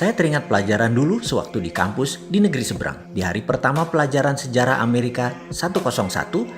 Saya teringat pelajaran dulu sewaktu di kampus di negeri seberang. Di hari pertama pelajaran sejarah Amerika 101,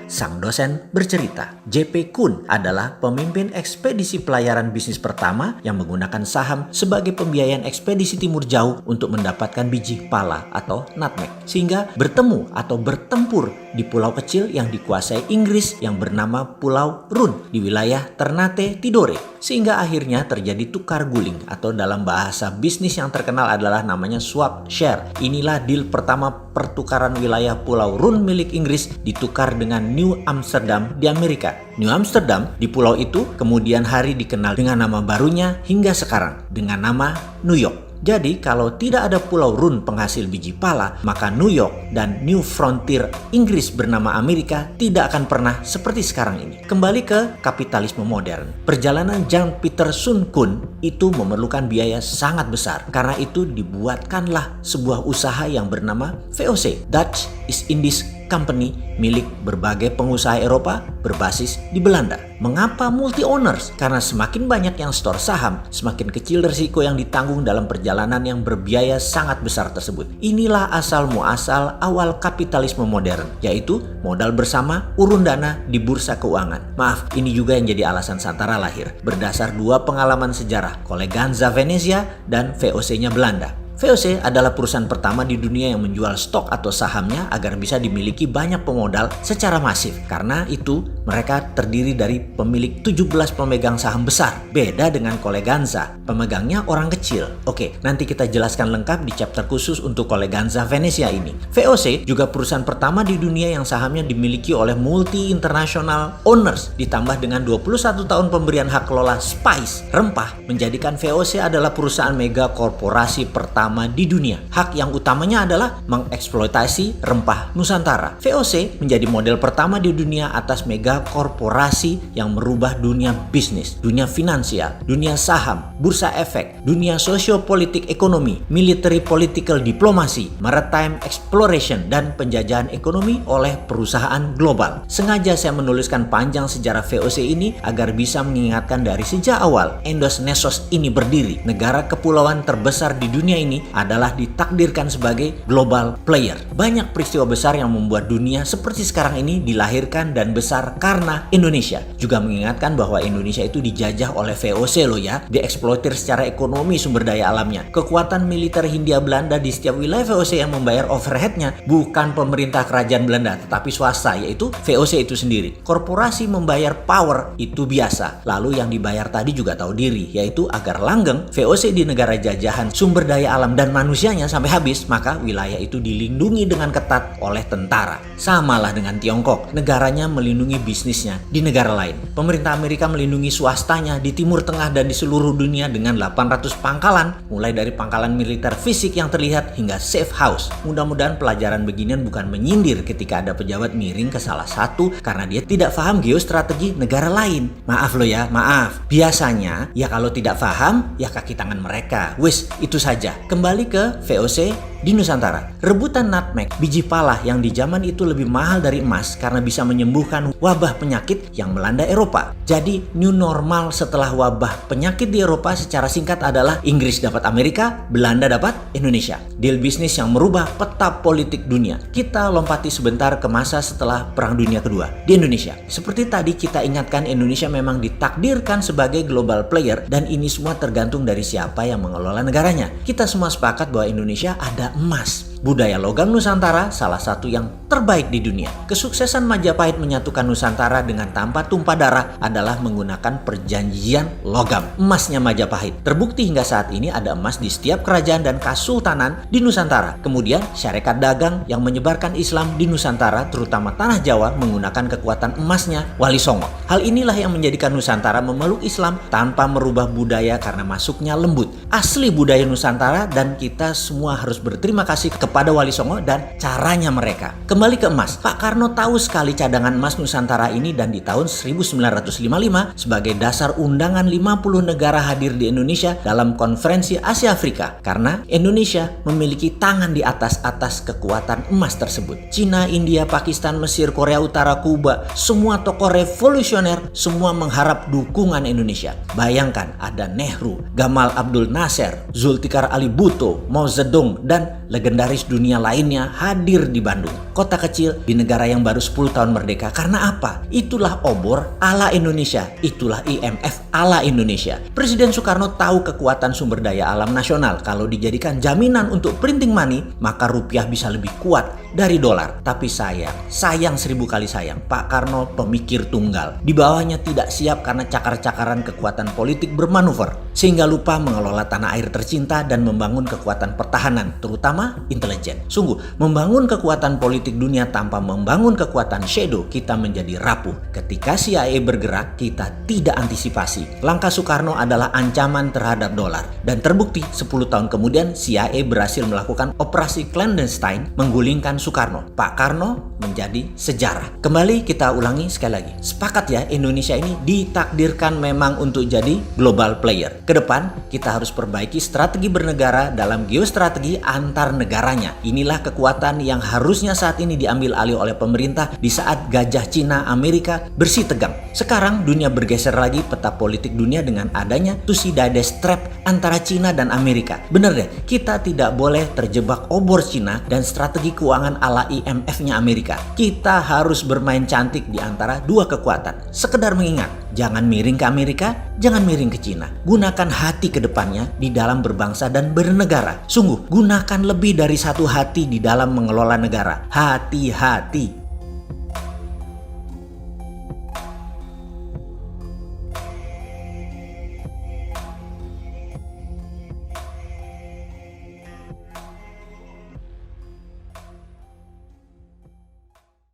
sang dosen bercerita, J.P. Kuhn adalah pemimpin ekspedisi pelayaran bisnis pertama yang menggunakan saham sebagai pembiayaan ekspedisi timur jauh untuk mendapatkan biji pala atau nutmeg. Sehingga bertemu atau bertempur di pulau kecil yang dikuasai Inggris yang bernama Pulau Run di wilayah Ternate Tidore. Sehingga akhirnya terjadi tukar guling atau dalam bahasa bisnis yang terkenal adalah namanya swap share. Inilah deal pertama pertukaran wilayah Pulau Run milik Inggris ditukar dengan New Amsterdam di Amerika. New Amsterdam di pulau itu kemudian hari dikenal dengan nama barunya hingga sekarang dengan nama New York. Jadi kalau tidak ada Pulau Run penghasil biji pala, maka New York dan New Frontier Inggris bernama Amerika tidak akan pernah seperti sekarang ini. Kembali ke kapitalisme modern. Perjalanan Jan Pieter Soen Koen itu memerlukan biaya sangat besar. Karena itu dibuatkanlah sebuah usaha yang bernama VOC, Dutch East Indies Company, milik berbagai pengusaha Eropa berbasis di Belanda. Mengapa multi-owners? Karena semakin banyak yang store saham, semakin kecil risiko yang ditanggung dalam perjalanan yang berbiaya sangat besar tersebut. Inilah asal-muasal awal kapitalisme modern, yaitu modal bersama, urun dana di bursa keuangan. Maaf, ini juga yang jadi alasan Santara lahir, berdasar dua pengalaman sejarah, Koleganza Venezia dan VOC-nya Belanda. VOC adalah perusahaan pertama di dunia yang menjual stok atau sahamnya agar bisa dimiliki banyak pemodal secara masif. Karena itu, mereka terdiri dari pemilik 17 pemegang saham besar. Beda dengan Koleganza, pemegangnya orang kecil. Oke, nanti kita jelaskan lengkap di chapter khusus untuk Koleganza Venezia ini. VOC juga perusahaan pertama di dunia yang sahamnya dimiliki oleh multi-international owners. Ditambah dengan 21 tahun pemberian hak kelola spice, rempah, menjadikan VOC adalah perusahaan mega korporasi pertama di dunia. Hak yang utamanya adalah mengeksploitasi rempah Nusantara. VOC menjadi model pertama di dunia atas mega korporasi yang merubah dunia bisnis, dunia finansial, dunia saham, bursa efek, dunia sosiopolitik ekonomi, military political diplomasi, maritime exploration, dan penjajahan ekonomi oleh perusahaan global. Sengaja saya menuliskan panjang sejarah VOC ini agar bisa mengingatkan dari sejak awal Indonesia ini berdiri. Negara kepulauan terbesar di dunia ini adalah ditakdirkan sebagai global player. Banyak peristiwa besar yang membuat dunia seperti sekarang ini dilahirkan dan besar karena Indonesia. Juga mengingatkan bahwa Indonesia itu dijajah oleh VOC loh ya, dieksploitir secara ekonomi sumber daya alamnya. Kekuatan militer Hindia Belanda di setiap wilayah VOC yang membayar overheadnya bukan pemerintah kerajaan Belanda, tetapi swasta, yaitu VOC itu sendiri. Korporasi membayar power itu biasa. Lalu yang dibayar tadi juga tahu diri, yaitu agar langgeng VOC di negara jajahan sumber daya alam dan manusianya sampai habis, maka wilayah itu dilindungi dengan ketat oleh tentara. Samalah dengan Tiongkok, negaranya melindungi bisnisnya di negara lain. Pemerintah Amerika melindungi swastanya di Timur Tengah dan di seluruh dunia dengan 800 pangkalan, mulai dari pangkalan militer fisik yang terlihat hingga safe house. Mudah-mudahan pelajaran beginian bukan menyindir ketika ada pejabat miring ke salah satu karena dia tidak paham geostrategi negara lain. Maaf loh ya, maaf. Biasanya ya kalau tidak paham ya kaki tangan mereka. Wis, itu saja. Kembali ke VOC di Nusantara. Rebutan nutmeg, biji pala yang di zaman itu lebih mahal dari emas karena bisa menyembuhkan wabah penyakit yang melanda Eropa. Jadi new normal setelah wabah penyakit di Eropa secara singkat adalah Inggris dapat Amerika, Belanda dapat Indonesia. Deal bisnis yang merubah peta politik dunia. Kita lompati sebentar ke masa setelah Perang Dunia Kedua di Indonesia. Seperti tadi kita ingatkan, Indonesia memang ditakdirkan sebagai global player dan ini semua tergantung dari siapa yang mengelola negaranya. Kita semua sepakat bahwa Indonesia ada emas. Budaya logam Nusantara salah satu yang terbaik di dunia. Kesuksesan Majapahit menyatukan Nusantara dengan tanpa tumpah darah adalah menggunakan perjanjian logam. Emasnya Majapahit. Terbukti hingga saat ini ada emas di setiap kerajaan dan kasultanan di Nusantara. Kemudian syarikat dagang yang menyebarkan Islam di Nusantara, terutama tanah Jawa, menggunakan kekuatan emasnya Wali Songo. Hal inilah yang menjadikan Nusantara memeluk Islam tanpa merubah budaya karena masuknya lembut. Asli budaya Nusantara dan kita semua harus berterima kasih kepada kepada Wali Songo dan caranya mereka. Kembali ke emas, Pak Karno tahu sekali cadangan emas Nusantara ini dan di tahun 1955 sebagai dasar undangan 50 negara hadir di Indonesia dalam konferensi Asia Afrika karena Indonesia memiliki tangan di atas kekuatan emas tersebut. Cina, India, Pakistan, Mesir, Korea Utara, Kuba, semua tokoh revolusioner semua mengharap dukungan Indonesia. Bayangkan ada Nehru, Gamal Abdul Nasser, Zulfikar Ali Bhutto, Mao Zedong, dan legendaris dunia lainnya hadir di Bandung. Kota kecil di negara yang baru 10 tahun merdeka. Karena apa? Itulah obor ala Indonesia. Itulah IMF ala Indonesia. Presiden Soekarno tahu kekuatan sumber daya alam nasional. Kalau dijadikan jaminan untuk printing money, maka rupiah bisa lebih kuat dari dolar. Tapi sayang 1000 kali sayang, Pak Karno pemikir tunggal. Di bawahnya tidak siap karena cakar-cakaran kekuatan politik bermanuver. Sehingga lupa mengelola tanah air tercinta dan membangun kekuatan pertahanan, terutama intelijen. Sungguh, membangun kekuatan politik dunia tanpa membangun kekuatan shadow, kita menjadi rapuh. Ketika CIA bergerak, kita tidak antisipasi. Langkah Soekarno adalah ancaman terhadap dolar. Dan terbukti 10 tahun kemudian CIA berhasil melakukan operasi clandestine menggulingkan Soekarno. Pak Karno menjadi sejarah. Kembali kita ulangi sekali lagi. Sepakat ya, Indonesia ini ditakdirkan memang untuk jadi global player. Kedepan kita harus perbaiki strategi bernegara dalam geostrategi antar negaranya. Inilah kekuatan yang harusnya saat ini diambil alih oleh pemerintah di saat gajah Cina Amerika bersih tegang. Sekarang dunia bergeser lagi peta politik dunia dengan adanya Thucydides trap antara Cina dan Amerika. Bener deh, kita tidak boleh terjebak obor Cina dan strategi keuangan ala IMF-nya Amerika. Kita harus bermain cantik di antara dua kekuatan. Sekedar mengingat, jangan miring ke Amerika, jangan miring ke Cina. Gunakan hati ke depannya di dalam berbangsa dan bernegara. Sungguh, gunakan lebih dari satu hati di dalam mengelola negara. Hati-hati.